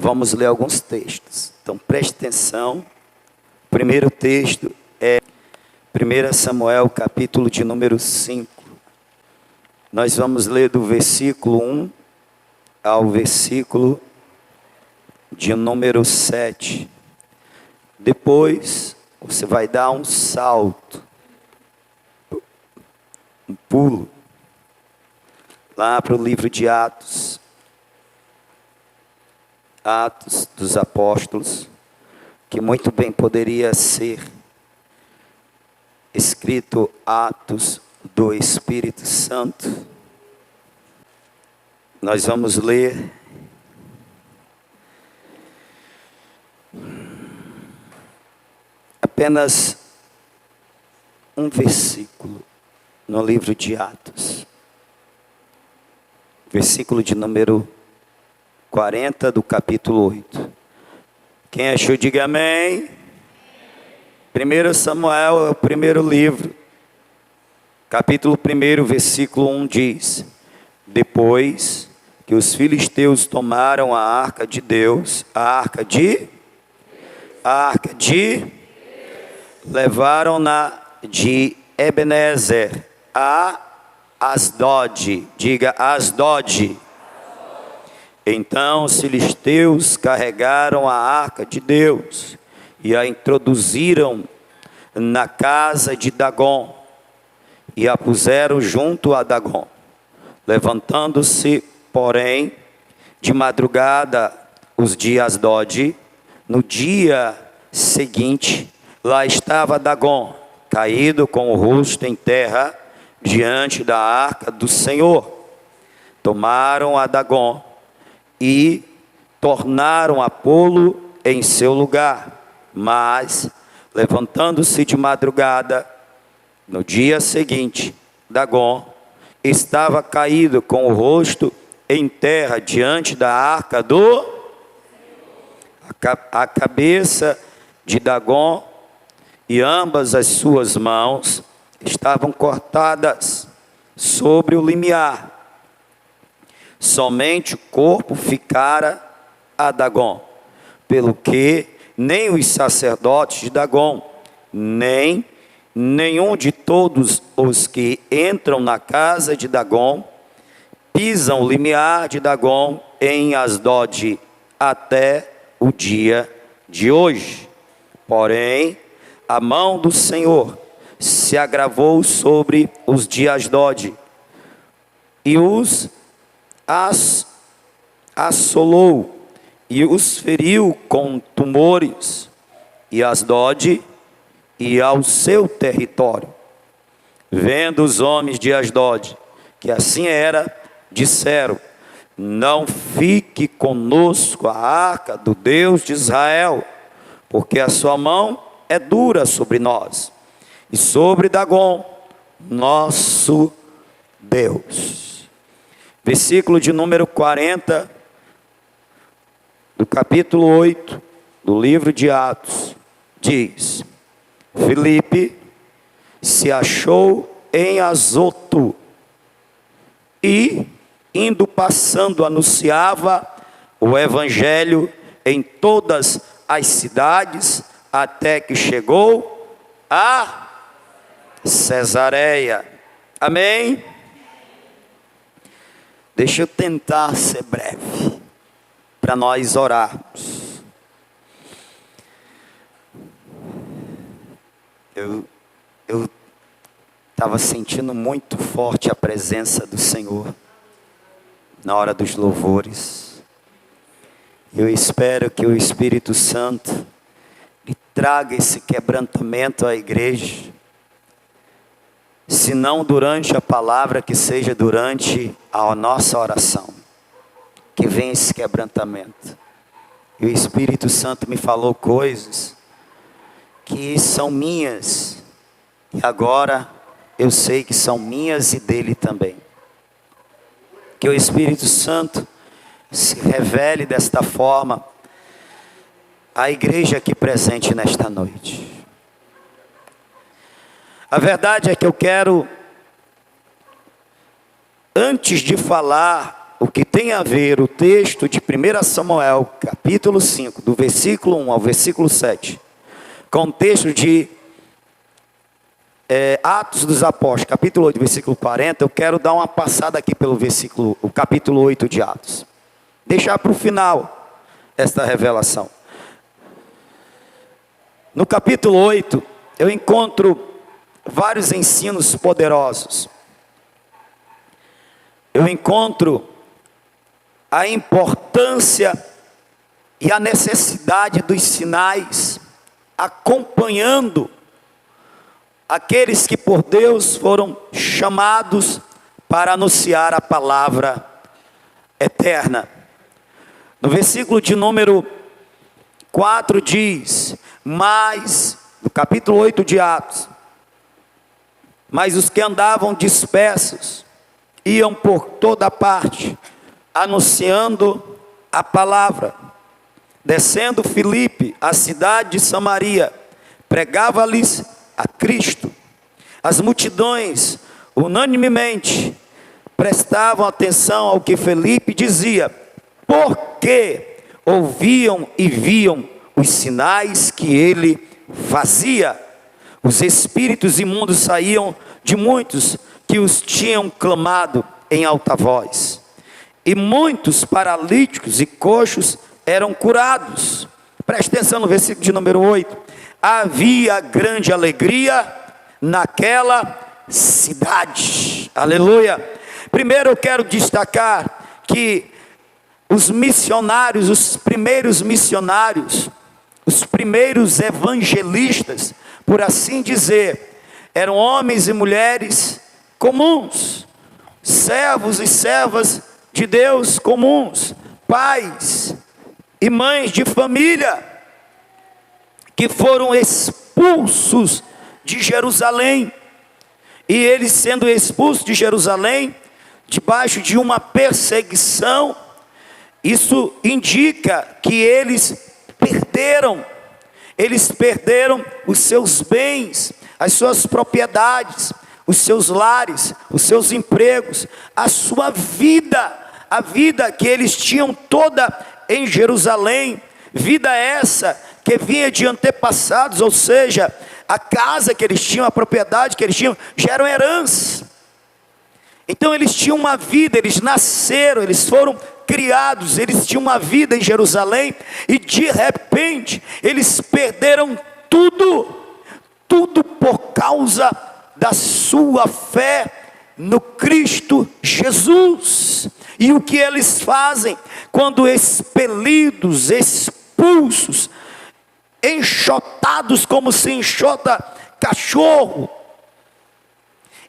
vamos ler alguns textos. Então preste atenção. O primeiro texto é 1 Samuel, capítulo de número 5. Nós vamos ler do versículo 1 ao versículo de número 7. Depois você vai dar um salto, um pulo, lá para o livro de Atos. Atos dos Apóstolos, que muito bem poderia ser escrito Atos do Espírito Santo. Nós vamos ler apenas um versículo no livro de Atos, versículo de número 40 do capítulo 8. Quem achou, diga amém. 1 Samuel é o primeiro livro, capítulo 1, versículo 1 diz: depois que os filisteus tomaram a arca de Deus, levaram-na de Ebenezer a Asdod, diga Asdod. Então os filisteus carregaram a arca de Deus e a introduziram na casa de Dagom e a puseram junto a Dagom. Levantando-se, porém, de madrugada os de Asdod, no dia seguinte, lá estava Dagom, caído com o rosto em terra, diante da arca do Senhor. Tomaram a Dagom e tornaram a pô-lo em seu lugar. Mas, levantando-se de madrugada, no dia seguinte, Dagom estava caído com o rosto em terra diante da arca do... A cabeça de Dagom e ambas as suas mãos estavam cortadas sobre o limiar. Somente o corpo ficara a Dagom, pelo que nem os sacerdotes de Dagom, nem nenhum de todos os que entram na casa de Dagom, pisam o limiar de Dagom em Asdod até o dia de hoje. Porém, a mão do Senhor se agravou sobre os de Asdod e os assolou e os feriu com tumores, e Asdod e ao seu território. Vendo os homens de Asdod que assim era, disseram: não fique conosco a arca do Deus de Israel, porque a sua mão é dura sobre nós e sobre Dagom, nosso Deus. Versículo de número 40, do capítulo 8, do livro de Atos, diz: Filipe se achou em Azoto e, indo passando, anunciava o evangelho em todas as cidades, até que chegou a Cesareia. Amém? Deixa eu tentar ser breve, para nós orarmos. Eu estava sentindo muito forte a presença do Senhor na hora dos louvores. Eu espero que o Espírito Santo lhe traga esse quebrantamento à igreja. Se não durante a palavra, que seja durante a nossa oração, que venha esse quebrantamento. E o Espírito Santo me falou coisas que são minhas, e agora eu sei que são minhas e dele também. Que o Espírito Santo se revele desta forma à igreja aqui presente nesta noite. A verdade é que eu quero, antes de falar o que tem a ver o texto de 1 Samuel, capítulo 5, do versículo 1 ao versículo 7, com o texto de Atos dos Apóstolos, capítulo 8, versículo 40, eu quero dar uma passada aqui pelo o capítulo 8 de Atos. Deixar para o final esta revelação. No capítulo 8, eu encontro vários ensinos poderosos. Eu encontro a importância e a necessidade dos sinais acompanhando aqueles que por Deus foram chamados para anunciar a palavra eterna. No versículo de número 4 diz, mas, no capítulo 8 de Atos, mas os que andavam dispersos, iam por toda parte, anunciando a palavra. Descendo Filipe, a cidade de Samaria, pregava-lhes a Cristo. As multidões, unanimemente, prestavam atenção ao que Filipe dizia, porque ouviam e viam os sinais que ele fazia. Os espíritos imundos saíam de muitos que os tinham clamado em alta voz. E muitos paralíticos e coxos eram curados. Preste atenção no versículo de número 8. Havia grande alegria naquela cidade. Aleluia. Primeiro eu quero destacar que os missionários, os primeiros missionários, os primeiros evangelistas, por assim dizer, eram homens e mulheres comuns, servos e servas de Deus comuns, pais e mães de família, que foram expulsos de Jerusalém, e eles sendo expulsos de Jerusalém, debaixo de uma perseguição, isso indica que eles perderam os seus bens, as suas propriedades, os seus lares, os seus empregos, a sua vida, a vida que eles tinham toda em Jerusalém, vida essa que vinha de antepassados, ou seja, a casa que eles tinham, a propriedade que eles tinham, já eram herança. Então eles tinham uma vida, eles nasceram, eles foram criados, eles tinham uma vida em Jerusalém, e de repente, eles perderam tudo por causa da sua fé no Cristo Jesus. E o que eles fazem? Quando expelidos, expulsos, enxotados como se enxota cachorro,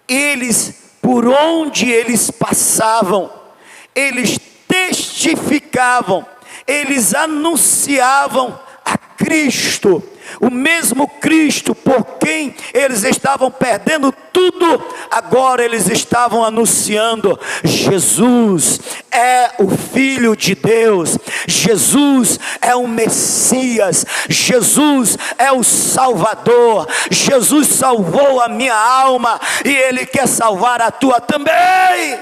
eles, por onde eles passavam, eles testificavam, eles anunciavam a Cristo, o mesmo Cristo por quem eles estavam perdendo tudo, agora eles estavam anunciando: Jesus é o Filho de Deus, Jesus é o Messias, Jesus é o Salvador, Jesus salvou a minha alma e Ele quer salvar a tua também.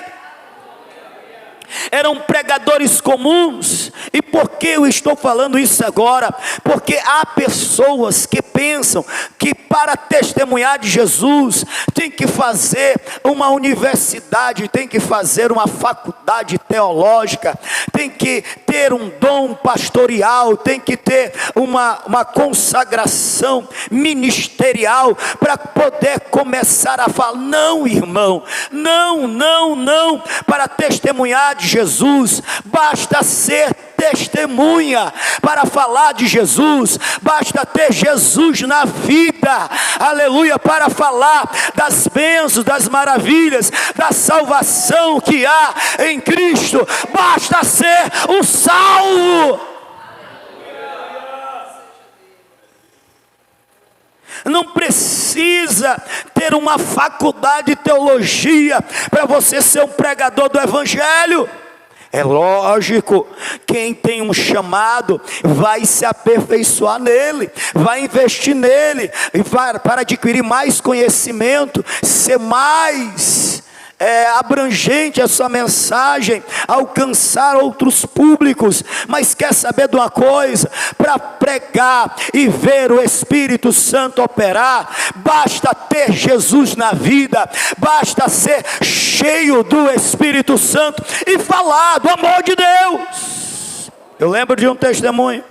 Eram pregadores comuns. E por que eu estou falando isso agora? Porque há pessoas que pensam que para testemunhar de Jesus tem que fazer uma universidade, tem que fazer uma faculdade teológica, tem que ter um dom pastoral, tem que ter uma consagração ministerial para poder começar a falar. Não, irmão, não, para testemunhar de Jesus, basta ser testemunha. Para falar de Jesus, basta ter Jesus na vida, aleluia, para falar das bênçãos, das maravilhas, da salvação que há em Cristo, basta ser o salvo. Não precisa ter uma faculdade de teologia para você ser um pregador do Evangelho. É lógico, quem tem um chamado vai se aperfeiçoar nele, vai investir nele, para adquirir mais conhecimento, ser mais abrangente a sua mensagem, alcançar outros públicos. Mas quer saber de uma coisa? Para pregar e ver o Espírito Santo operar, basta ter Jesus na vida, basta ser cheio do Espírito Santo e falar do amor de Deus. Eu lembro de um testemunho.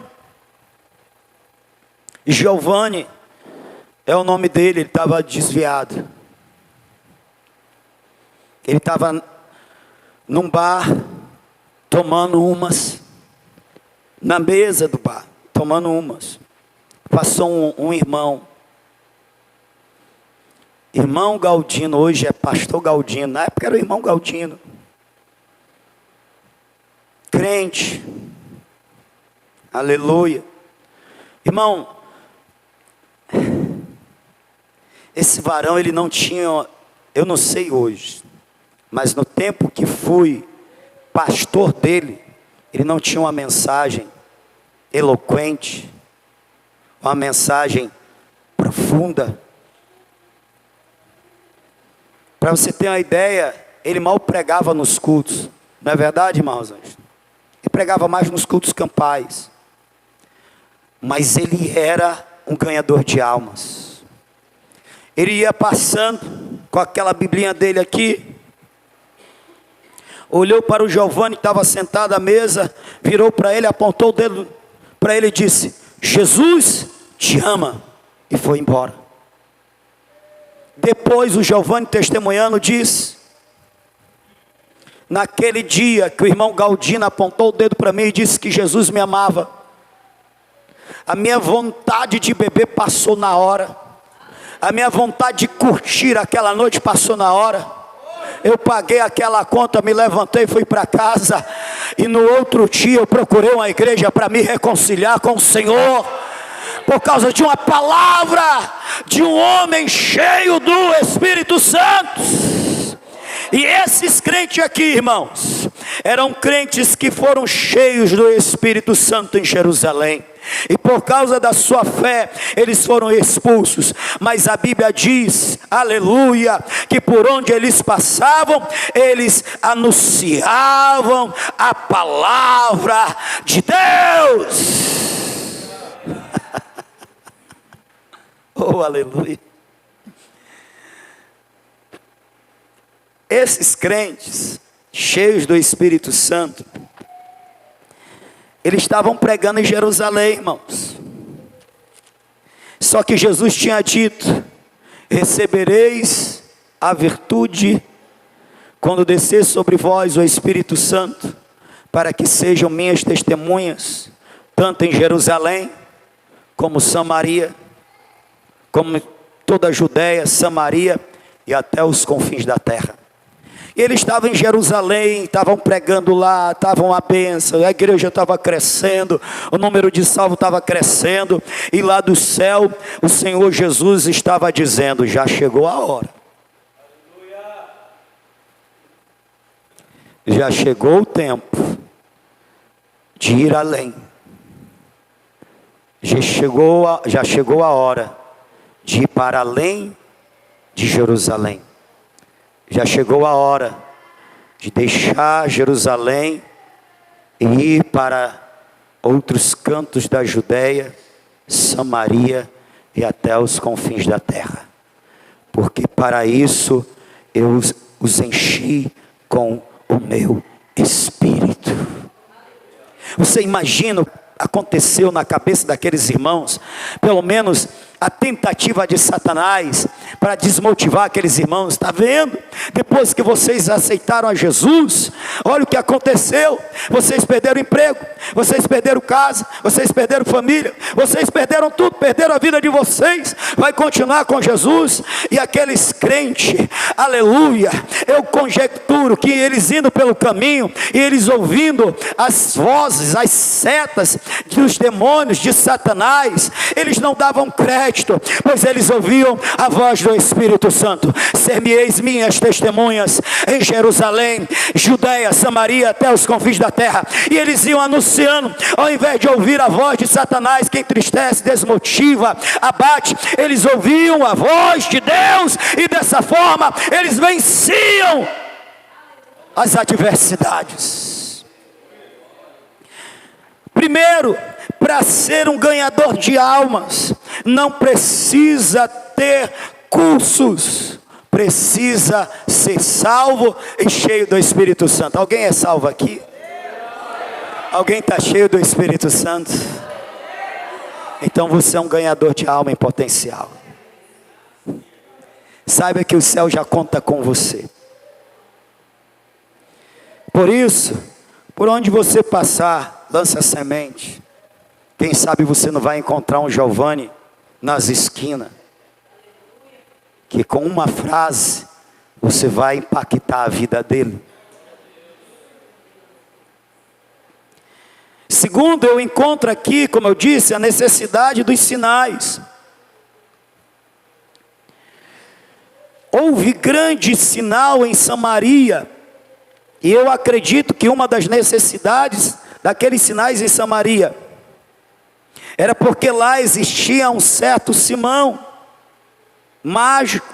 Giovanni é o nome dele. Ele estava desviado. Ele estava num bar, tomando umas, na mesa do bar, tomando umas. Passou um irmão Galdino, hoje é pastor Galdino, na época era o irmão Galdino, crente, aleluia. Irmão, esse varão, ele não tinha, eu não sei hoje, mas no tempo que fui pastor dele, ele não tinha uma mensagem eloquente, uma mensagem profunda. Para você ter uma ideia, ele mal pregava nos cultos, não é verdade, irmãos? Ele pregava mais nos cultos campais, mas ele era um ganhador de almas. Ele ia passando com aquela biblinha dele aqui, olhou para o Giovanni que estava sentado à mesa, virou para ele, apontou o dedo para ele e disse: Jesus te ama, e foi embora. Depois o Giovanni testemunhando diz: naquele dia que o irmão Galdino apontou o dedo para mim e disse que Jesus me amava, a minha vontade de beber passou na hora, a minha vontade de curtir aquela noite passou na hora. Eu paguei aquela conta, me levantei, fui para casa, e no outro dia eu procurei uma igreja para me reconciliar com o Senhor, por causa de uma palavra de um homem cheio do Espírito Santo. E esses crentes aqui, irmãos, eram crentes que foram cheios do Espírito Santo em Jerusalém, e por causa da sua fé, eles foram expulsos. Mas a Bíblia diz, aleluia, que por onde eles passavam, eles anunciavam a palavra de Deus. Oh, aleluia. Esses crentes, cheios do Espírito Santo, eles estavam pregando em Jerusalém, irmãos. Só que Jesus tinha dito: recebereis a virtude quando descer sobre vós o Espírito Santo, para que sejam minhas testemunhas, tanto em Jerusalém, como Samaria, como toda a Judéia, Samaria e até os confins da terra. E eles estavam em Jerusalém, estavam pregando lá, estavam a bênção, a igreja estava crescendo, o número de salvos estava crescendo, e lá do céu, o Senhor Jesus estava dizendo: já chegou a hora. Já chegou o tempo de ir além. Já chegou a hora de ir para além de Jerusalém. Já chegou a hora de deixar Jerusalém e ir para outros cantos da Judéia, Samaria e até os confins da terra. Porque para isso eu os enchi com o meu Espírito. Você imagina o que aconteceu na cabeça daqueles irmãos? Pelo menos a tentativa de Satanás para desmotivar aqueles irmãos. Está vendo? Depois que vocês aceitaram a Jesus, olha o que aconteceu. Vocês perderam emprego, vocês perderam casa, vocês perderam família, vocês perderam tudo, perderam a vida de vocês. Vai continuar com Jesus. E aqueles crentes, aleluia, eu conjecturo que eles indo pelo caminho e eles ouvindo as vozes, as setas dos demônios de Satanás, eles não davam crédito, pois eles ouviam a voz do Espírito Santo: ser-me-eis minhas testemunhas em Jerusalém, Judeia, Samaria, até os confins da terra. E eles iam anunciando, ao invés de ouvir a voz de Satanás, que entristece, desmotiva, abate, eles ouviam a voz de Deus, e dessa forma eles venciam as adversidades. Primeiro, para ser um ganhador de almas, não precisa ter cursos, precisa ser salvo e cheio do Espírito Santo. Alguém é salvo aqui? Alguém está cheio do Espírito Santo? Então você é um ganhador de alma em potencial. Saiba que o céu já conta com você. Por isso, por onde você passar, lança a semente. Quem sabe você não vai encontrar um Giovanni nas esquinas, que com uma frase você vai impactar a vida dele. Segundo, eu encontro aqui, como eu disse, a necessidade dos sinais. Houve grande sinal em Samaria, e eu acredito que uma das necessidades daqueles sinais em Samaria era porque lá existia um certo Simão, mágico,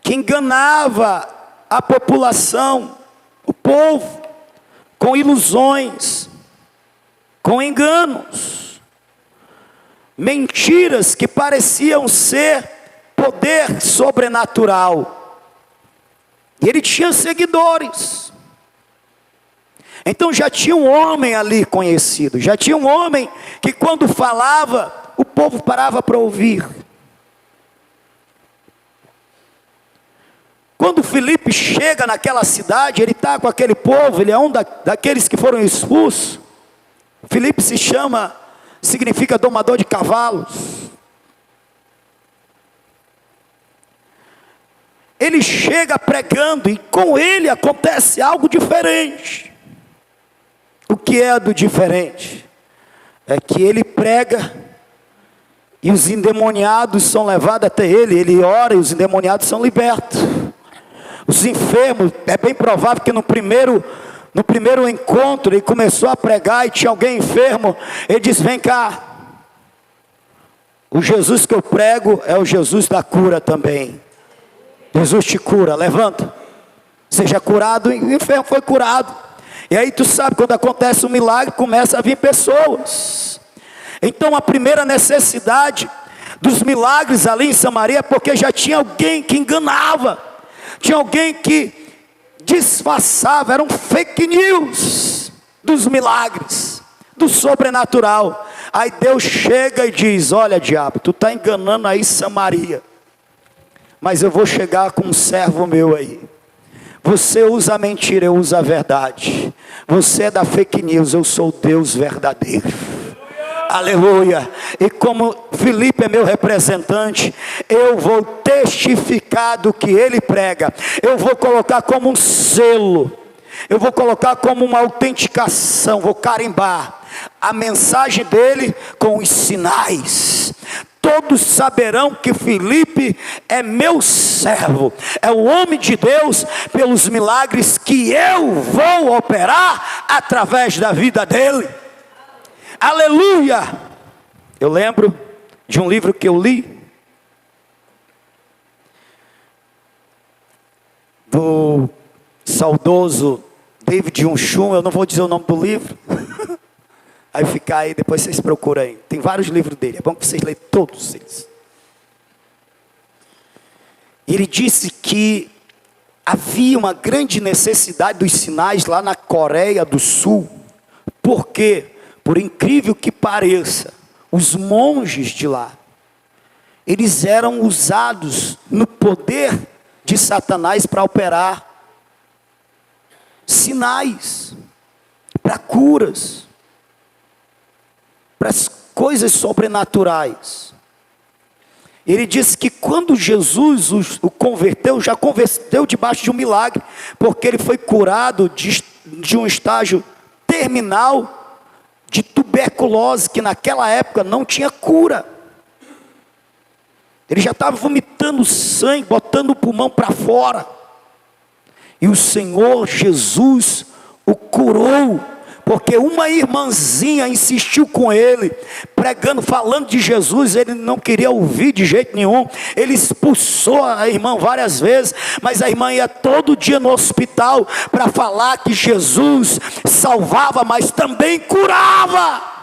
que enganava a população, o povo, com ilusões, com enganos, mentiras que pareciam ser poder sobrenatural. E ele tinha seguidores. Então já tinha um homem ali conhecido, já tinha um homem que quando falava, o povo parava para ouvir. Quando Filipe chega naquela cidade, ele está com aquele povo, ele é um daqueles que foram expulsos. Filipe significa domador de cavalos. Ele chega pregando e com ele acontece algo diferente. O que é do diferente? É que ele prega e os endemoniados são levados até ele. Ele ora e os endemoniados são libertos. Os enfermos, é bem provável que no primeiro encontro ele começou a pregar e tinha alguém enfermo. Ele diz: vem cá, o Jesus que eu prego é o Jesus da cura também. Jesus te cura, levanta, seja curado. E o enfermo foi curado. E aí tu sabe, quando acontece um milagre, começa a vir pessoas. Então a primeira necessidade dos milagres ali em Samaria é porque já tinha alguém que enganava, tinha alguém que disfarçava, eram fake news dos milagres, do sobrenatural. Aí Deus chega e diz: olha, diabo, tu está enganando aí Samaria, mas eu vou chegar com um servo meu aí. Você usa a mentira, eu uso a verdade. Você é da fake news, eu sou o Deus verdadeiro. Aleluia. E como Filipe é meu representante, eu vou testificar do que ele prega. Eu vou colocar como um selo, eu vou colocar como uma autenticação, vou carimbar a mensagem dele com os sinais. Todos saberão que Filipe é meu servo, é o homem de Deus, pelos milagres que eu vou operar através da vida dele. Aleluia. Eu lembro de um livro que eu li, do saudoso David Unchum. Eu não vou dizer o nome do livro. Aí fica aí, depois vocês procuram aí. Tem vários livros dele, é bom que vocês leiam todos eles. Ele disse que havia uma grande necessidade dos sinais lá na Coreia do Sul. Porque, por incrível que pareça, os monges de lá, eles eram usados no poder de Satanás para operar sinais, para curas, para as coisas sobrenaturais. Ele disse que quando Jesus o converteu, já converteu debaixo de um milagre, porque ele foi curado de um estágio terminal de tuberculose. tuberculose, que naquela época não tinha cura. Ele já estava vomitando sangue, botando o pulmão para fora. E o Senhor Jesus o curou, porque uma irmãzinha insistiu com ele, pregando, falando de Jesus. Ele não queria ouvir de jeito nenhum. Ele expulsou a irmã várias vezes, mas a irmã ia todo dia no hospital para falar que Jesus salvava, mas também curava.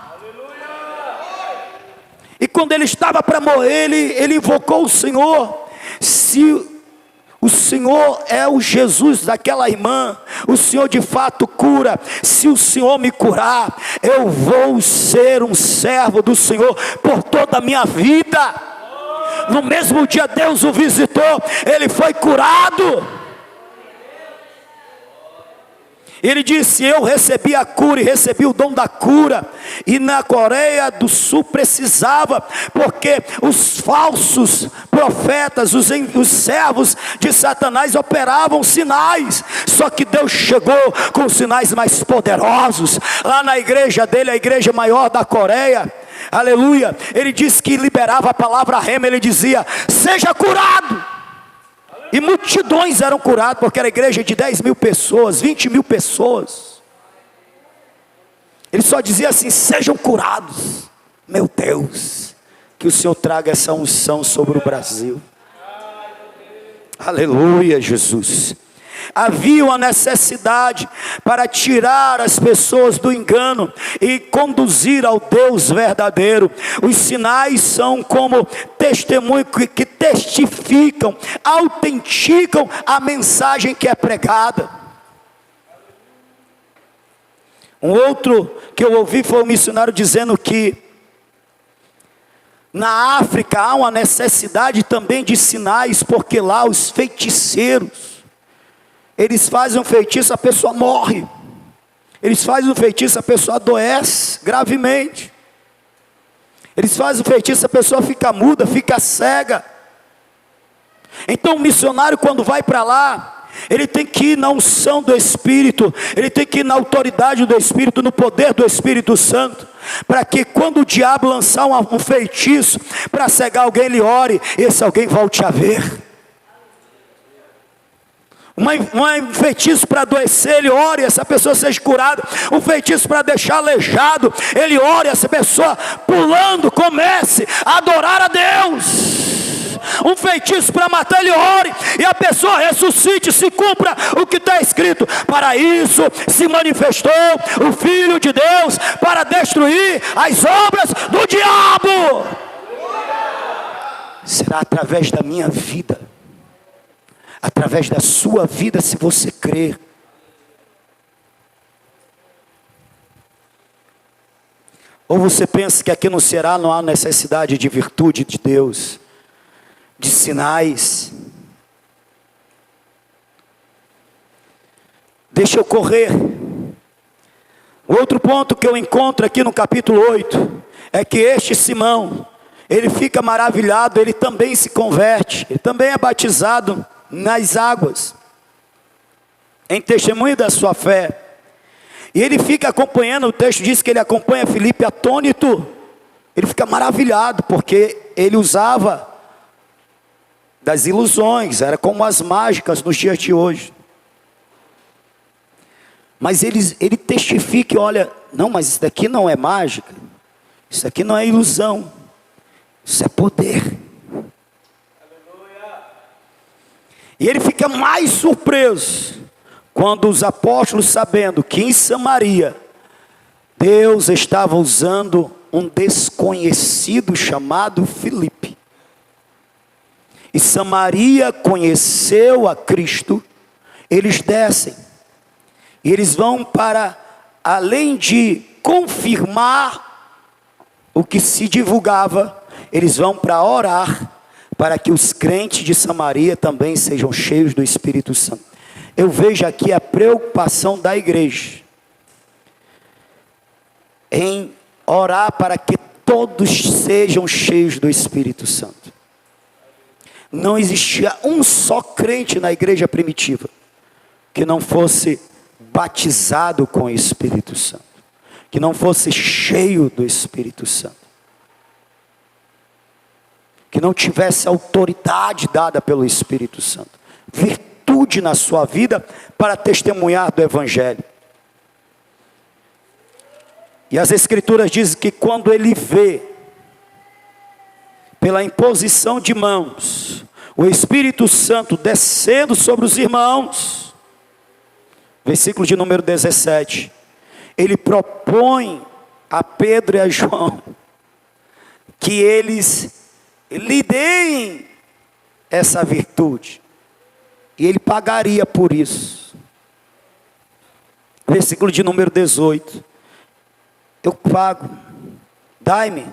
E quando ele estava para morrer, ele invocou o Senhor. Se o Senhor é o Jesus daquela irmã, o Senhor de fato cura. Se o Senhor me curar, eu vou ser um servo do Senhor por toda a minha vida. No mesmo dia Deus o visitou, ele foi curado. Ele disse: eu recebi a cura e recebi o dom da cura. E na Coreia do Sul precisava, porque os falsos profetas, os servos de Satanás operavam sinais. Só que Deus chegou com sinais mais poderosos. Lá na igreja dele, a igreja maior da Coreia, aleluia, ele disse que liberava a palavra rema. Ele dizia: seja curado. E multidões eram curadas, porque era igreja de 10 mil pessoas, 20 mil pessoas. Ele só dizia assim: sejam curados. Meu Deus, que o Senhor traga essa unção sobre o Brasil. Aleluia, Jesus. Havia uma necessidade para tirar as pessoas do engano e conduzir ao Deus verdadeiro. Os sinais são como testemunho que testificam, autenticam a mensagem que é pregada. Um outro que eu ouvi foi um missionário dizendo que na África há uma necessidade também de sinais, porque lá os feiticeiros, eles fazem um feitiço, a pessoa morre. Eles fazem um feitiço, a pessoa adoece gravemente. Eles fazem um feitiço, a pessoa fica muda, fica cega. Então o missionário, quando vai para lá, ele tem que ir na unção do Espírito, ele tem que ir na autoridade do Espírito, no poder do Espírito Santo, para que quando o diabo lançar um feitiço para cegar alguém, ele ore, e esse alguém volte a ver. Um feitiço para adoecer, ele ora e essa pessoa seja curada. Um feitiço para deixar aleijado, ele ora e essa pessoa pulando comece a adorar a Deus. Um feitiço para matar, ele ore e a pessoa ressuscite, se cumpra o que está escrito. Para isso se manifestou o Filho de Deus, para destruir as obras do diabo. Será através da minha vida, através da sua vida, se você crer. Ou você pensa que aqui no Ceará não há necessidade de virtude de Deus, de sinais? Deixa eu correr. O outro ponto que eu encontro aqui no capítulo 8 é que este Simão, ele fica maravilhado, ele também se converte, ele também é batizado nas águas, em testemunho da sua fé. E ele fica acompanhando, o texto diz que ele acompanha Filipe atônito. Ele fica maravilhado, porque ele usava das ilusões, era como as mágicas nos dias de hoje. Mas ele testifica, olha, não, mas isso daqui não é mágica, isso aqui não é ilusão, isso é poder. E ele fica mais surpreso quando os apóstolos, sabendo que em Samaria Deus estava usando um desconhecido chamado Filipe, e Samaria conheceu a Cristo, eles descem e eles vão para, além de confirmar o que se divulgava, eles vão para orar para que os crentes de Samaria também sejam cheios do Espírito Santo. Eu vejo aqui a preocupação da igreja em orar para que todos sejam cheios do Espírito Santo. Não existia um só crente na igreja primitiva que não fosse batizado com o Espírito Santo, que não fosse cheio do Espírito Santo, que não tivesse autoridade dada pelo Espírito Santo, virtude na sua vida para testemunhar do Evangelho. E as Escrituras dizem que quando ele vê, pela imposição de mãos, o Espírito Santo descendo sobre os irmãos, versículo de número 17, ele propõe a Pedro e a João que eles lhe deem essa virtude, e ele pagaria por isso. Versículo de número 18, eu pago, dai-me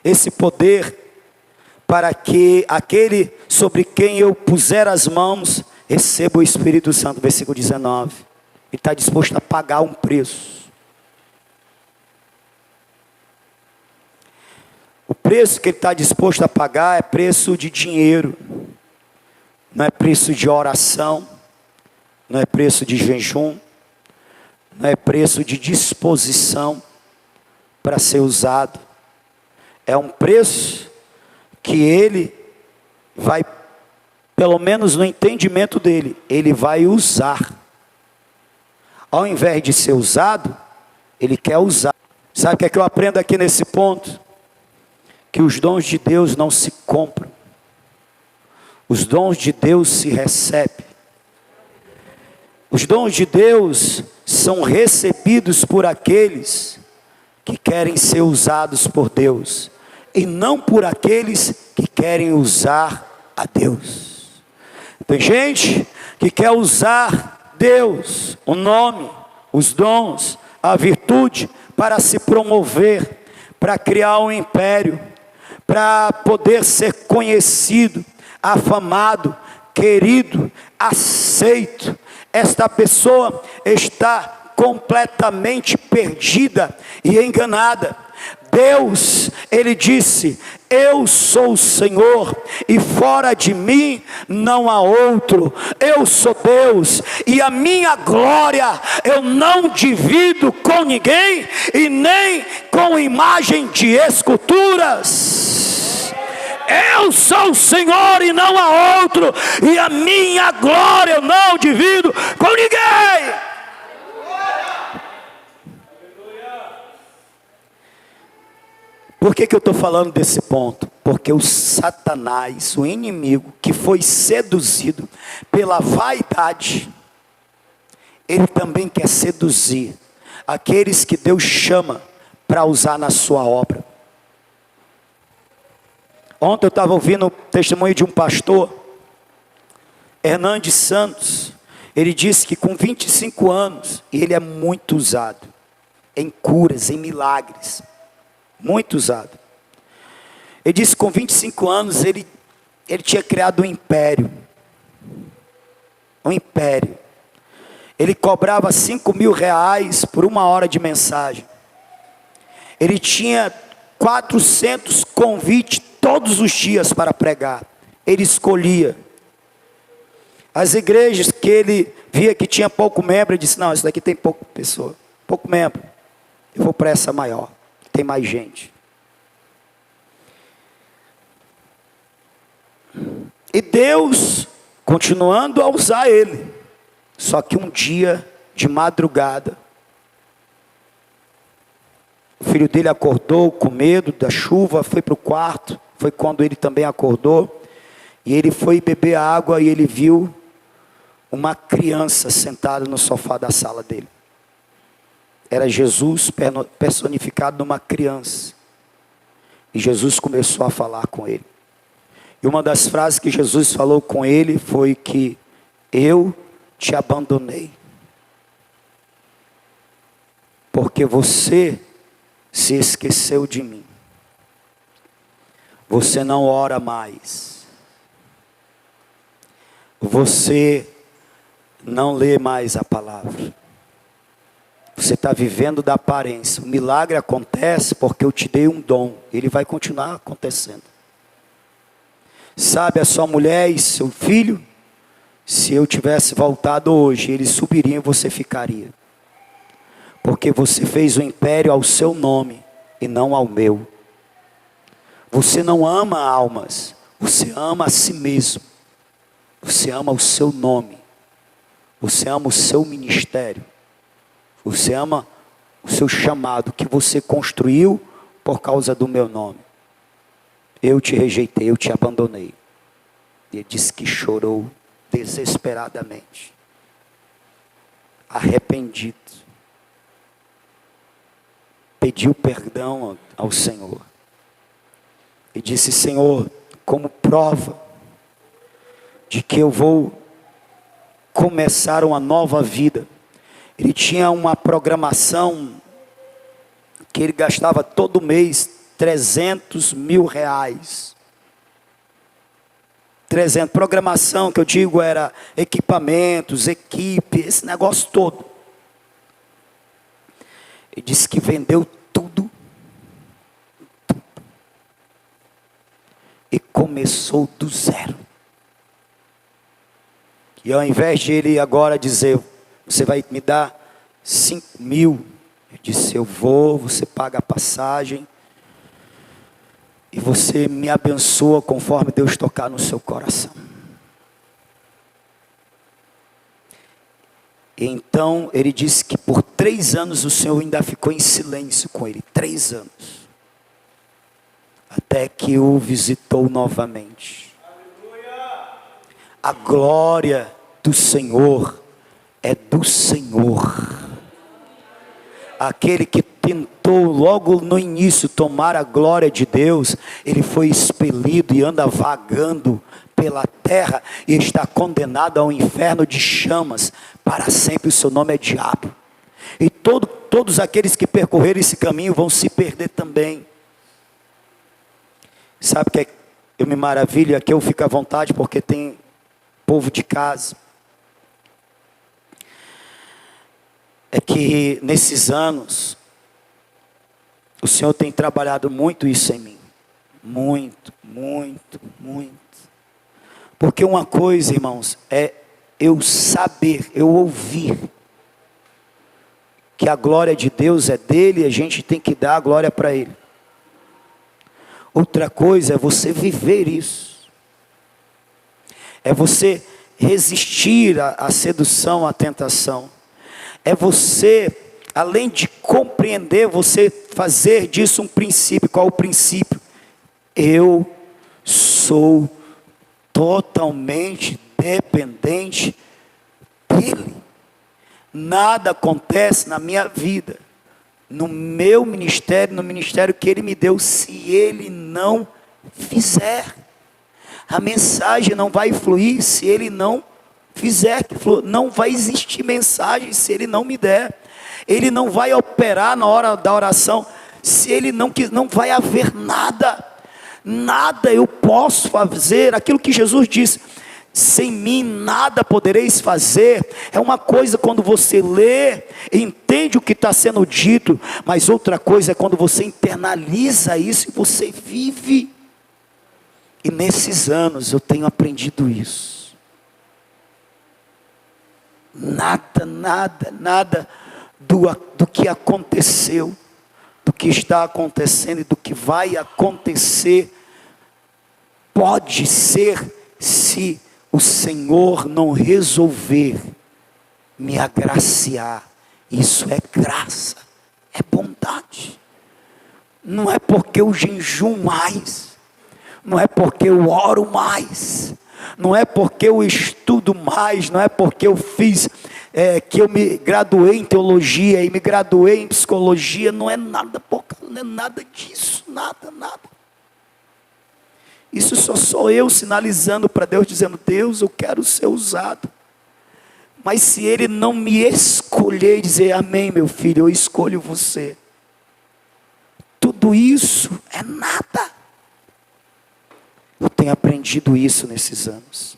esse poder, para que aquele sobre quem eu puser as mãos, receba o Espírito Santo. Versículo 19, ele está disposto a pagar um preço. O preço que ele está disposto a pagar é preço de dinheiro, não é preço de oração, não é preço de jejum, não é preço de disposição para ser usado. É um preço que ele vai, pelo menos no entendimento dele, ele vai usar. Ao invés de ser usado, ele quer usar. Sabe o que é que eu aprendo aqui nesse ponto? Que os dons de Deus não se compram. Os dons de Deus se recebem. Os dons de Deus são recebidos por aqueles que querem ser usados por Deus, e não por aqueles que querem usar a Deus. Tem gente que quer usar Deus, o nome, os dons, a virtude, para se promover, para criar um império, para poder ser conhecido, afamado, querido, aceito. Esta pessoa está completamente perdida e enganada. Deus, ele disse: eu sou o Senhor e fora de mim não há outro. Eu sou Deus e a minha glória eu não divido com ninguém e nem com imagem de esculturas. Eu sou o Senhor e não há outro, e a minha glória eu não divido com ninguém. Por que eu estou falando desse ponto? Porque o Satanás, o inimigo, que foi seduzido pela vaidade, ele também quer seduzir aqueles que Deus chama para usar na sua obra. Ontem eu estava ouvindo o testemunho de um pastor, Hernandes Santos. Ele disse que com 25 anos, ele é muito usado em curas, em milagres. Muito usado. Ele disse que com 25 anos ele tinha criado um império. Um império. Ele cobrava R$5.000 por 1 hora de mensagem. Ele tinha 400 convites todos os dias para pregar. Ele escolhia. As igrejas que ele via que tinha pouco membro, ele disse: não, isso daqui tem pouca pessoa, pouco membro, eu vou para essa maior, tem mais gente. E Deus continuando a usar ele. Só que um dia de madrugada, o filho dele acordou com medo da chuva, foi para o quarto. Foi quando ele também acordou, e ele foi beber água, e ele viu uma criança sentada no sofá da sala dele. Era Jesus personificado numa criança. E Jesus começou a falar com ele. E uma das frases que Jesus falou com ele foi que: eu te abandonei, porque você se esqueceu de mim. Você não ora mais. Você não lê mais a palavra. Você está vivendo da aparência. O milagre acontece porque eu te dei um dom. Ele vai continuar acontecendo. Sabe, a sua mulher e seu filho, se eu tivesse voltado hoje, eles subiriam e você ficaria. porque você fez o império ao seu nome e não ao meu. Você não ama almas, você ama a si mesmo. Você ama o seu nome, você ama o seu ministério, você ama o seu chamado que você construiu por causa do meu nome. Eu te rejeitei, eu te abandonei. E ele disse que chorou desesperadamente, arrependido, pediu perdão ao Senhor e disse: Senhor, como prova de que eu vou começar uma nova vida. Ele tinha uma programação que ele gastava todo mês R$300 mil. 300, programação que eu digo era equipamentos, equipe, esse negócio todo. Ele disse que vendeu tudo e começou do zero. E ao invés de ele agora dizer: você vai me dar 5 mil, ele disse: eu vou, você paga a passagem e você me abençoa conforme Deus tocar no seu coração. E então ele disse que por 3 anos o Senhor ainda ficou em silêncio com ele. 3 anos. Até que o visitou novamente. A glória do Senhor é do Senhor. Aquele que tentou logo no início tomar a glória de Deus, ele foi expelido e anda vagando pela terra e está condenado ao inferno de chamas para sempre. O seu nome é diabo. E todos aqueles que percorreram esse caminho vão se perder também. Sabe que eu me maravilho, aqui eu fico à vontade porque tem povo de casa. É que nesses anos o Senhor tem trabalhado muito isso em mim. Muito, muito, muito. Porque uma coisa, irmãos, é eu saber, eu ouvir que a glória de Deus é dele e a gente tem que dar a glória para ele. Outra coisa é você viver isso. É você resistir à sedução, à tentação. É você, além de compreender, você fazer disso um princípio. Qual é o princípio? Eu sou totalmente dependente dele. Nada acontece na minha vida, no meu ministério, no ministério que ele me deu, se ele não fizer. A mensagem não vai fluir se ele não fizer que flua. Não vai existir mensagem se ele não me der. Ele não vai operar na hora da oração se ele não quiser. Não vai haver nada. Nada eu posso fazer. Aquilo que Jesus disse: sem mim nada podereis fazer. É uma coisa quando você lê, entende o que está sendo dito, mas outra coisa é quando você internaliza isso e você vive. E nesses anos eu tenho aprendido isso. Nada do que aconteceu, do que está acontecendo e do que vai acontecer pode ser, se o Senhor não resolver me agraciar. Isso é graça, é bondade. Não é porque eu jejuo mais, não é porque eu oro mais, não é porque eu estudo mais, não é porque eu fiz, que eu me graduei em teologia e me graduei em psicologia. Não é nada, não é nada disso, nada. Isso só sou eu sinalizando para Deus, dizendo: Deus, eu quero ser usado. Mas se Ele não me escolher e dizer: amém, meu filho, eu escolho você, tudo isso é nada. Eu tenho aprendido isso nesses anos.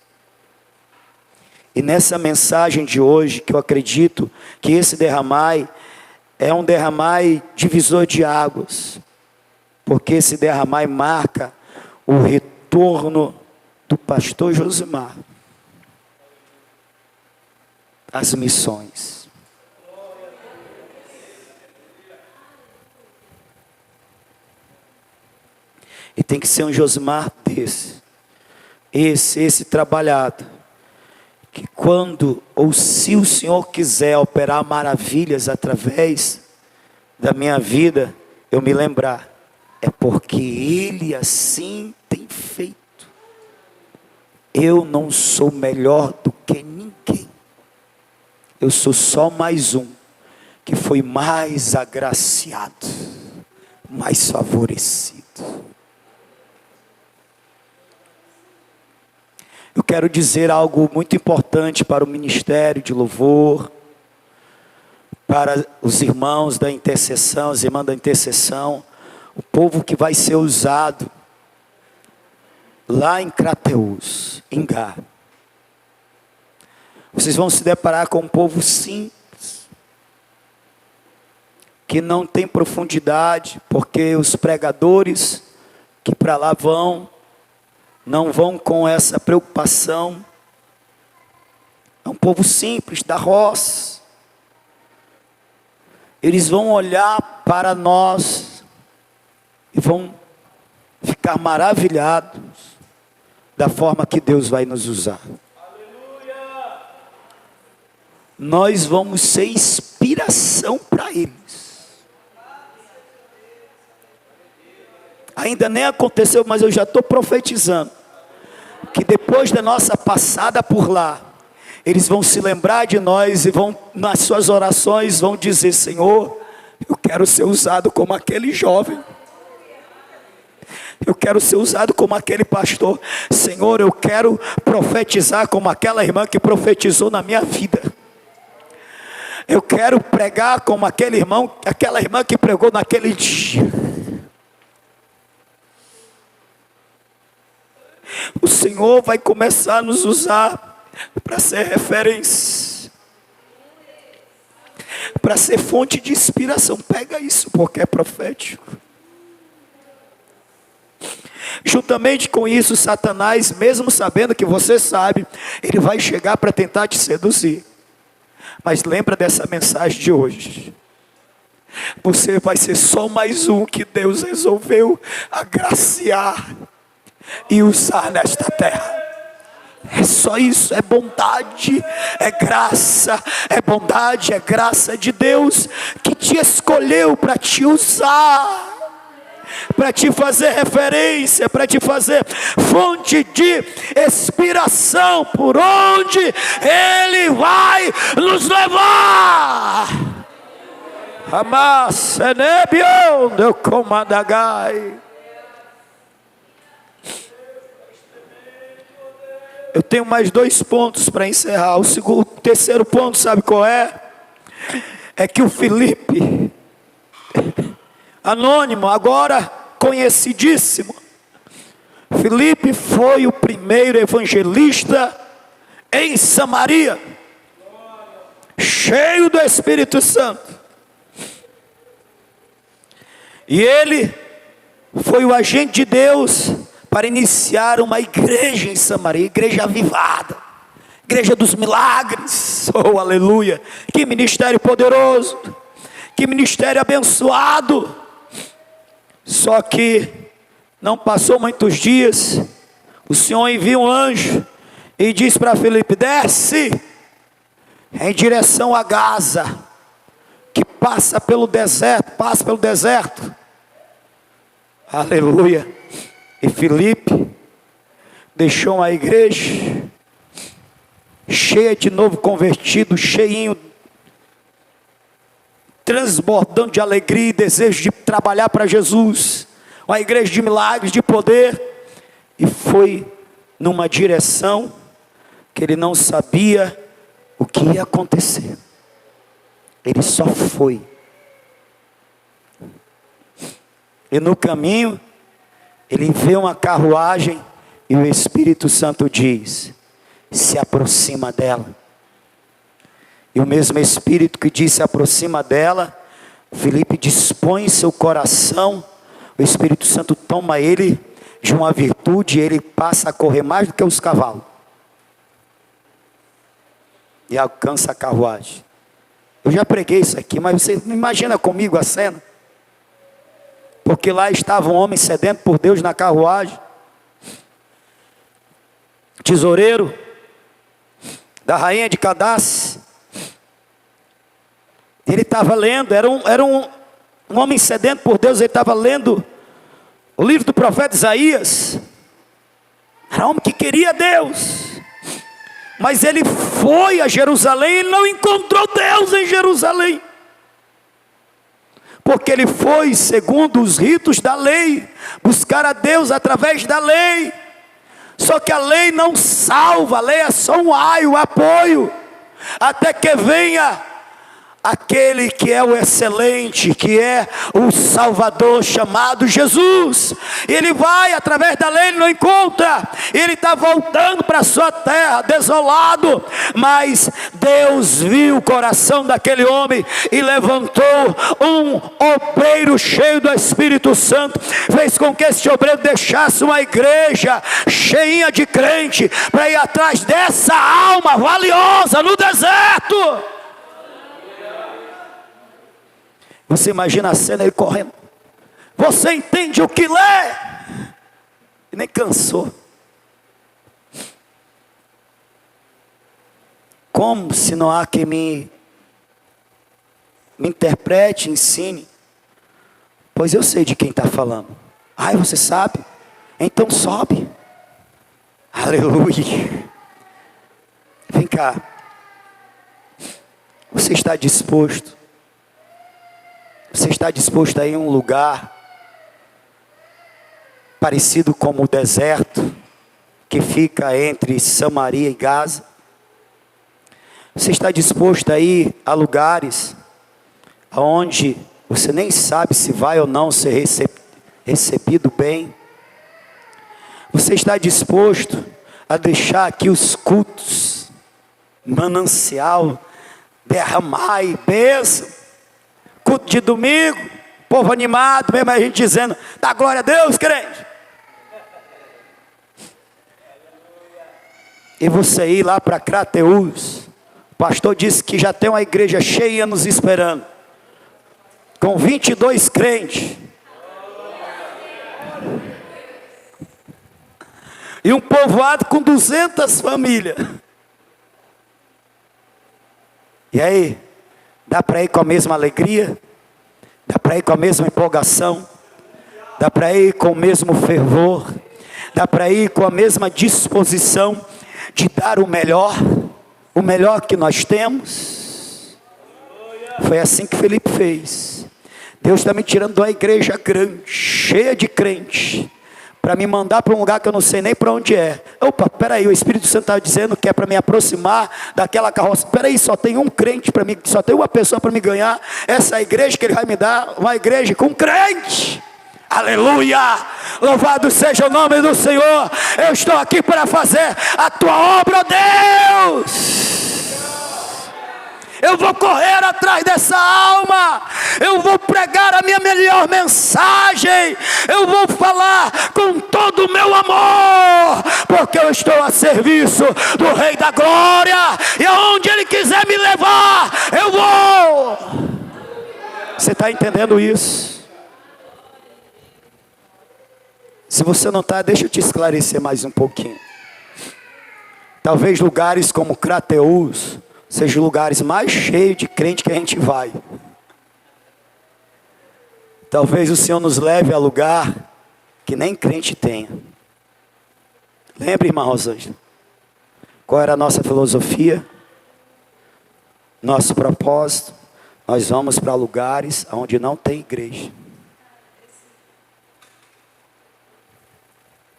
E nessa mensagem de hoje, que eu acredito que esse derramai é um derramai divisor de águas, porque esse derramai marca o retorno do pastor Josimar às missões. E tem que ser um Josimar desse. Esse trabalhado. Que quando, ou se o Senhor quiser operar maravilhas através da minha vida, eu me lembrar. É porque Ele assim tem feito. Eu não sou melhor do que ninguém. Eu sou só mais um que foi mais agraciado, mais favorecido. Eu quero dizer algo muito importante para o ministério de louvor, para os irmãos da intercessão, as irmãs da intercessão, o povo que vai ser usado lá em Crateús, em Gá. Vocês vão se deparar com um povo simples, que não tem profundidade, porque os pregadores que para lá vão, não vão com essa preocupação. É um povo simples, da roça. Eles vão olhar para nós e vão ficar maravilhados da forma que Deus vai nos usar. Aleluia! Nós vamos ser inspiração para eles. Ainda nem aconteceu, mas eu já estou profetizando que depois da nossa passada por lá, eles vão se lembrar de nós e vão, nas suas orações, vão dizer: Senhor, eu quero ser usado como aquele jovem. Eu quero ser usado como aquele pastor. Senhor, eu quero profetizar como aquela irmã que profetizou na minha vida. Eu quero pregar como aquele irmão, aquela irmã que pregou naquele dia. O Senhor vai começar a nos usar para ser referência, para ser fonte de inspiração. Pega isso, porque é profético. Juntamente com isso, Satanás, mesmo sabendo que você sabe, ele vai chegar para tentar te seduzir. Mas lembra dessa mensagem de hoje. Você vai ser só mais um que Deus resolveu agraciar e usar nesta terra. É só isso, é bondade, é graça, é bondade, é graça de Deus que te escolheu para te usar, para te fazer referência, para te fazer fonte de inspiração por onde Ele vai nos levar. Amasenebion do Comadagai. Eu tenho mais 2 pontos para encerrar. O terceiro ponto, sabe qual é? É que o Filipe, anônimo, agora conhecidíssimo, Filipe foi o primeiro evangelista em Samaria, cheio do Espírito Santo. E ele foi o agente de Deus para iniciar uma igreja em Samaria, igreja avivada, igreja dos milagres. Oh, aleluia! Que ministério poderoso, que ministério abençoado. Só que não passou muitos dias, o Senhor envia um anjo e diz para Filipe: desce em direção a Gaza, que passa pelo deserto. Aleluia! E Filipe deixou a igreja cheia de novo convertido, cheinho, transbordando de alegria e desejo de trabalhar para Jesus, uma igreja de milagres, de poder, e foi numa direção que ele não sabia o que ia acontecer. Ele só foi. E no caminho ele vê uma carruagem e o Espírito Santo diz: se aproxima dela. E o mesmo Espírito que disse: se aproxima dela, Filipe dispõe seu coração, o Espírito Santo toma ele de uma virtude, e ele passa a correr mais do que os cavalos, e alcança a carruagem. Eu já preguei isso aqui, mas você imagina comigo a cena. porque lá estava um homem sedento por Deus na carruagem, tesoureiro da rainha de Cadace. Ele estava lendo, era um homem sedento por Deus, ele estava lendo o livro do profeta Isaías. Era um homem que queria Deus, mas ele foi a Jerusalém, ele não encontrou Deus em Jerusalém, porque ele foi segundo os ritos da lei, buscar a Deus através da lei. Só que a lei não salva, a lei é só um apoio, até que venha aquele que é o excelente, que é o Salvador, chamado Jesus. Ele vai através da lei, ele não encontra, ele está voltando para a sua terra, desolado. Mas Deus viu o coração daquele homem e levantou um obreiro cheio do Espírito Santo, fez com que esse obreiro deixasse uma igreja cheinha de crente, para ir atrás dessa alma valiosa no deserto. Você imagina a cena, ele correndo. Você entende o que lê? E nem cansou. Como se não há quem me interprete, ensine? Pois eu sei de quem está falando. Ai, você sabe? Então sobe. Aleluia. Vem cá. Você está disposto? Você está disposto a ir a um lugar parecido como o deserto que fica entre Samaria e Gaza? Você está disposto a ir a lugares onde você nem sabe se vai ou não ser recebido bem? Você está disposto a deixar aqui os cultos, manancial, derramar e bênção? Culto de domingo, povo animado, mesmo a gente dizendo, dá glória a Deus, crente. E você ir lá para Crateús, o pastor disse que já tem uma igreja cheia nos esperando, com 22 crentes. E um povoado com 200 famílias. E aí? Dá para ir com a mesma alegria? Dá para ir com a mesma empolgação? Dá para ir com o mesmo fervor? Dá para ir com a mesma disposição de dar o melhor que nós temos? Foi assim que Felipe fez. Deus está me tirando de uma igreja grande, cheia de crente, para me mandar para um lugar que eu não sei nem para onde é. Opa, peraí, o Espírito Santo está dizendo que é para me aproximar daquela carroça. Peraí, só tem um crente para mim, só tem uma pessoa para me ganhar. Essa igreja que ele vai me dar, uma igreja com crente. Aleluia, louvado seja o nome do Senhor. Eu estou aqui para fazer a tua obra, ó Deus. Eu vou correr atrás dessa alma, eu vou pregar a minha melhor mensagem, eu vou falar com todo o meu amor, porque eu estou a serviço do Rei da Glória, e aonde Ele quiser me levar, eu vou. Você está entendendo isso? Se você não está, deixa eu te esclarecer mais um pouquinho. Talvez lugares como Crateús sejam lugares mais cheios de crente que a gente vai. Talvez o Senhor nos leve a lugar que nem crente tenha. Lembra, irmã Rosângela, qual era a nossa filosofia? Nosso propósito? Nós vamos para lugares onde não tem igreja.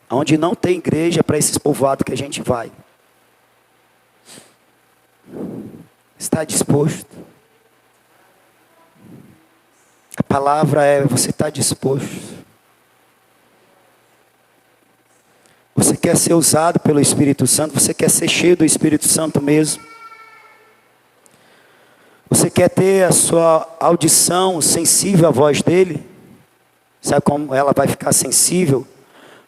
Onde não tem igreja, para esses povoados que a gente vai. Está disposto? A palavra é: você está disposto? Você quer ser usado pelo Espírito Santo? Você quer ser cheio do Espírito Santo mesmo? Você quer ter a sua audição sensível à voz dele? Sabe como ela vai ficar sensível?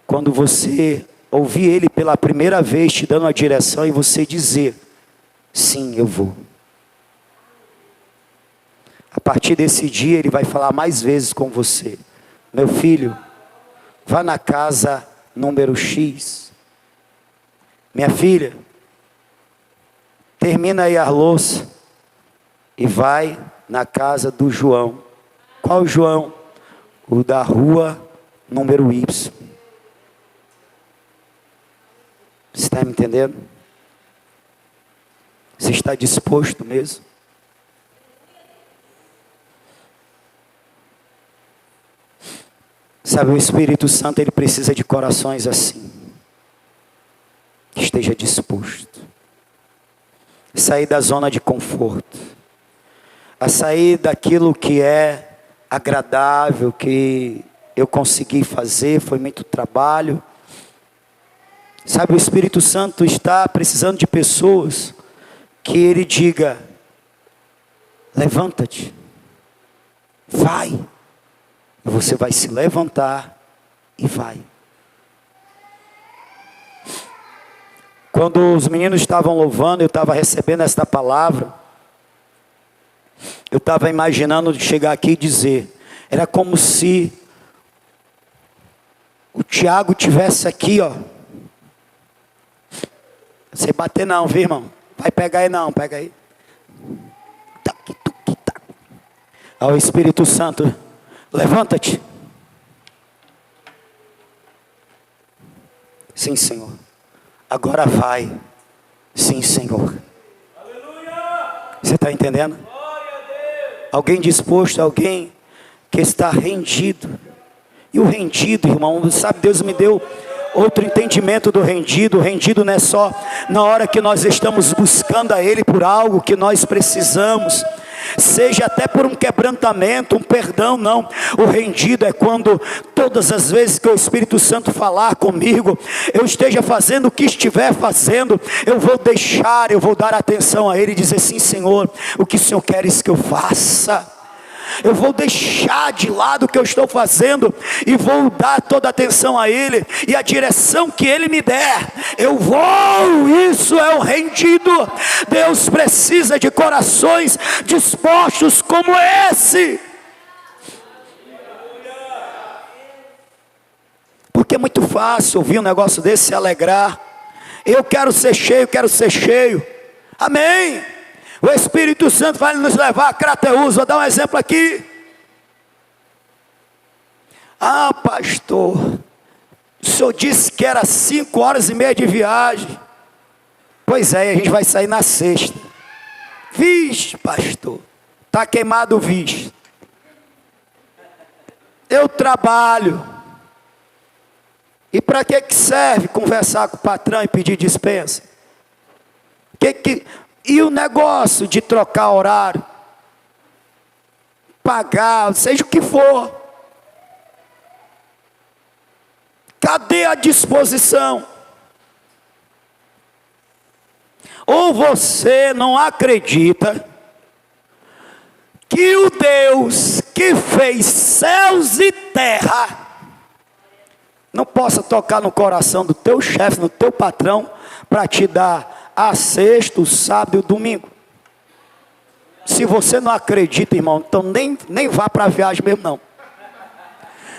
Quando você ouvir ele pela primeira vez te dando uma direção e você dizer: sim, eu vou. A partir desse dia ele vai falar mais vezes com você: meu filho, vá na casa número X. Minha filha, termina aí a louça e vai na casa do João. Qual João? O da rua número Y. Você está me entendendo? Você está disposto mesmo? Sabe, o Espírito Santo, ele precisa de corações assim, que esteja disposto a sair da zona de conforto, a sair daquilo que é agradável, que eu consegui fazer, foi muito trabalho. Sabe, o Espírito Santo está precisando de pessoas que ele diga: levanta-te, vai. E você vai se levantar e vai. Quando os meninos estavam louvando, eu estava recebendo esta palavra, eu estava imaginando de chegar aqui e dizer, era como se o Tiago tivesse aqui, ó. Sem bater não, viu, irmão? Vai pegar aí não, pega aí. Ao Espírito Santo, levanta-te. Sim, Senhor. Agora vai. Sim, Senhor. Aleluia! Você está entendendo? Alguém disposto, alguém que está rendido. E o rendido, irmão, sabe, Deus me deu outro entendimento do rendido. O rendido não é só na hora que nós estamos buscando a Ele por algo que nós precisamos, seja até por um quebrantamento, um perdão, não. O rendido é quando todas as vezes que o Espírito Santo falar comigo, eu esteja fazendo o que estiver fazendo, eu vou deixar, eu vou dar atenção a Ele e dizer, sim, Senhor, o que o Senhor queres que eu faça? Eu vou deixar de lado o que eu estou fazendo e vou dar toda a atenção a Ele, e a direção que Ele me der, eu vou. Isso é o rendido. Deus precisa de corações dispostos como esse, porque é muito fácil ouvir um negócio desse, se alegrar. Eu quero ser cheio, quero ser cheio. Amém. O Espírito Santo vai nos levar a Crateús. Vou dar um exemplo aqui. Ah, pastor, o senhor disse que era 5h30 de viagem. Pois é, a gente vai sair na sexta. Vixe, pastor, está queimado o visto. Eu trabalho. E para que serve conversar com o patrão e pedir dispensa? E o negócio de trocar horário, pagar, seja o que for, cadê a disposição? Ou você não acredita que o Deus que fez céus e terra não possa tocar no coração do teu chefe, no teu patrão, para te dar a sexta, o sábado e o domingo? Se você não acredita, irmão, então nem vá para a viagem mesmo não.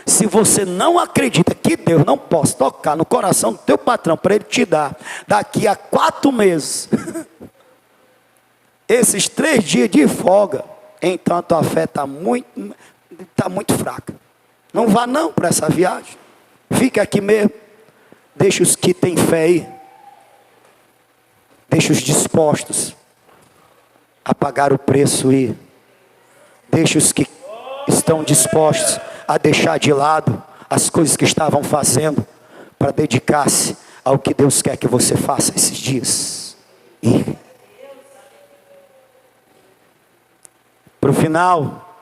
Se você não acredita que Deus não possa tocar no coração do teu patrão para ele te dar daqui a 4 meses esses 3 dias de folga, então a tua fé está muito fraca. Não vá não para essa viagem. Fica aqui mesmo. Deixa os que têm fé aí. Deixa os dispostos a pagar o preço ir. Deixa os que estão dispostos a deixar de lado as coisas que estavam fazendo para dedicar-se ao que Deus quer que você faça esses dias. E para o final,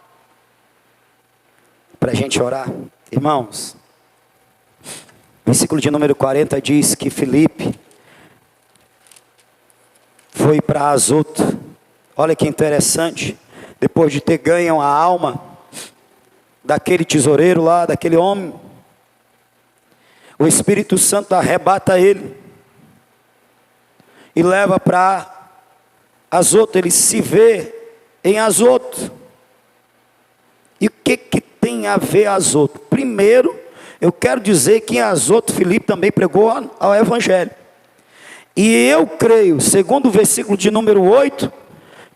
para a gente orar, irmãos, versículo de número 40 diz que Filipe foi para Azoto. Olha que interessante. Depois de ter ganho a alma daquele tesoureiro lá, daquele homem, o Espírito Santo arrebata ele e leva para Azoto. Ele se vê em Azoto. E o que tem tem a ver Azoto? Primeiro, eu quero dizer que em Azoto Filipe também pregou ao Evangelho. E eu creio, segundo o versículo de número 8,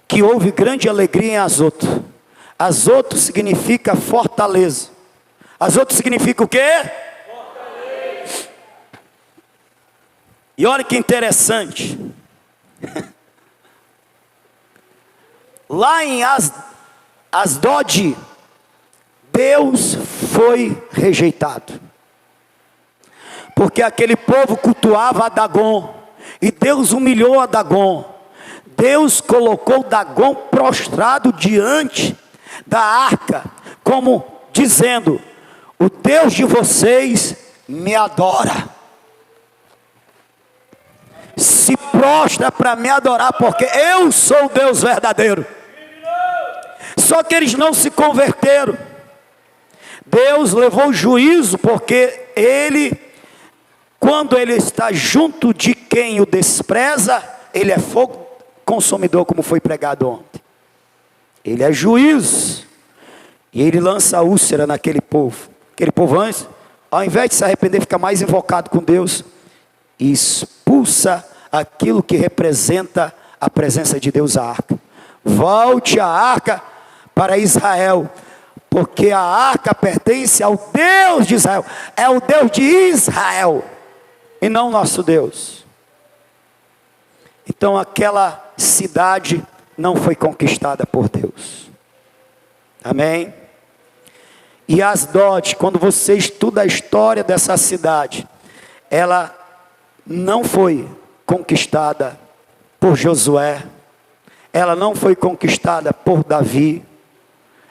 que houve grande alegria em Azoto. Azoto significa fortaleza. Azoto significa o quê? Fortaleza. E olha que interessante. Lá em Asdod, Deus foi rejeitado. Porque aquele povo cultuava a Dagon. E Deus humilhou a Dagon. Deus colocou Dagon prostrado diante da arca, como dizendo: o Deus de vocês me adora. Se prostra para me adorar, porque eu sou o Deus verdadeiro. Só que eles não se converteram. Deus levou juízo, porque quando ele está junto de quem o despreza, ele é fogo consumidor, como foi pregado ontem. Ele é juízo. E ele lança a úlcera naquele povo. Aquele povo antes, ao invés de se arrepender, fica mais invocado com Deus. E expulsa aquilo que representa a presença de Deus, a arca. Volte a arca para Israel, porque a arca pertence ao Deus de Israel. É o Deus de Israel, e não nosso Deus. Então aquela cidade não foi conquistada por Deus. Amém? E Asdod, quando você estuda a história dessa cidade, ela não foi conquistada por Josué, ela não foi conquistada por Davi,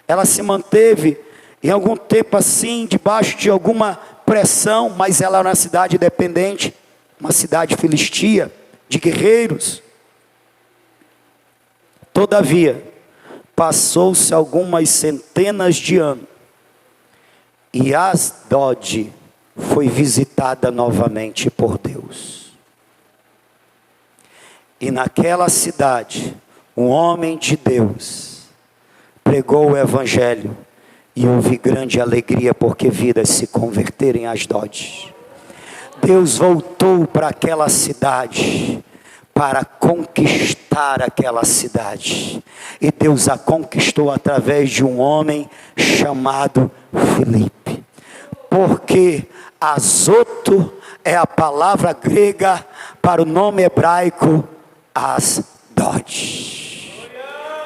ela se manteve em algum tempo assim, debaixo de alguma pressão, mas ela era uma cidade dependente, uma cidade filistia, de guerreiros. Todavia, passou-se algumas centenas de anos, e Asdod foi visitada novamente por Deus. E naquela cidade, um homem de Deus pregou o Evangelho, e houve grande alegria, porque vidas se converteram em Asdod. Deus voltou para aquela cidade, para conquistar aquela cidade. E Deus a conquistou através de um homem chamado Filipe. Porque Azoto é a palavra grega para o nome hebraico Asdod.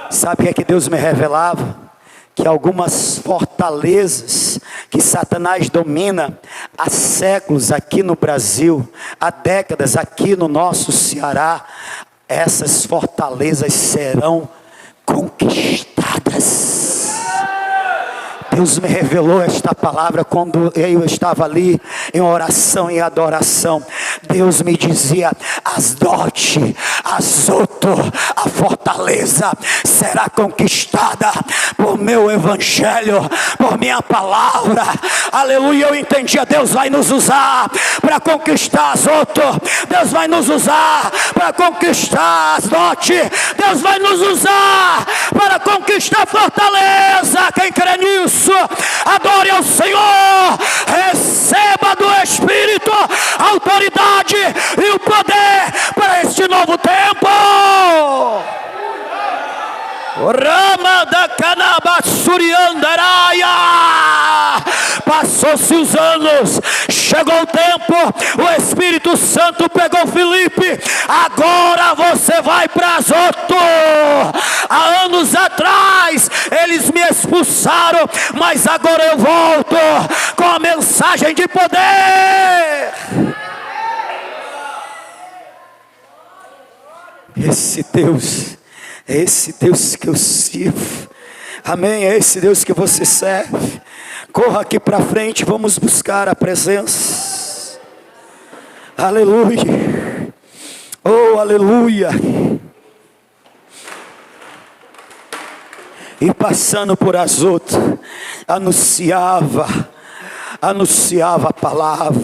Sabe o que Deus me revelava? Que algumas fortalezas que Satanás domina há séculos aqui no Brasil, há décadas aqui no nosso Ceará, essas fortalezas serão conquistadas. Deus me revelou esta palavra quando eu estava ali em oração e adoração. Deus me dizia: Asdod, Azoto, a fortaleza será conquistada por meu evangelho, por minha palavra. Aleluia, eu entendia. Deus vai nos usar para conquistar Azoto. Deus vai nos usar para conquistar Asdod. Deus vai nos usar para conquistar Fortaleza. Quem crê nisso, adore ao Senhor. Receba do Espírito a autoridade e o poder para este novo tempo. Rama da Canabassuriandaraia. Passou-se os anos, chegou o tempo, o Espírito Santo pegou Filipe. Agora você vai para Azoto. Há anos atrás eles me expulsaram, mas agora eu volto com a mensagem de poder. Esse Deus é esse Deus que eu sirvo. Amém? É esse Deus que você serve. Corra aqui para frente, vamos buscar a presença. Aleluia. Oh, aleluia. E passando por Azoto, anunciava a palavra.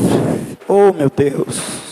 Oh, meu Deus.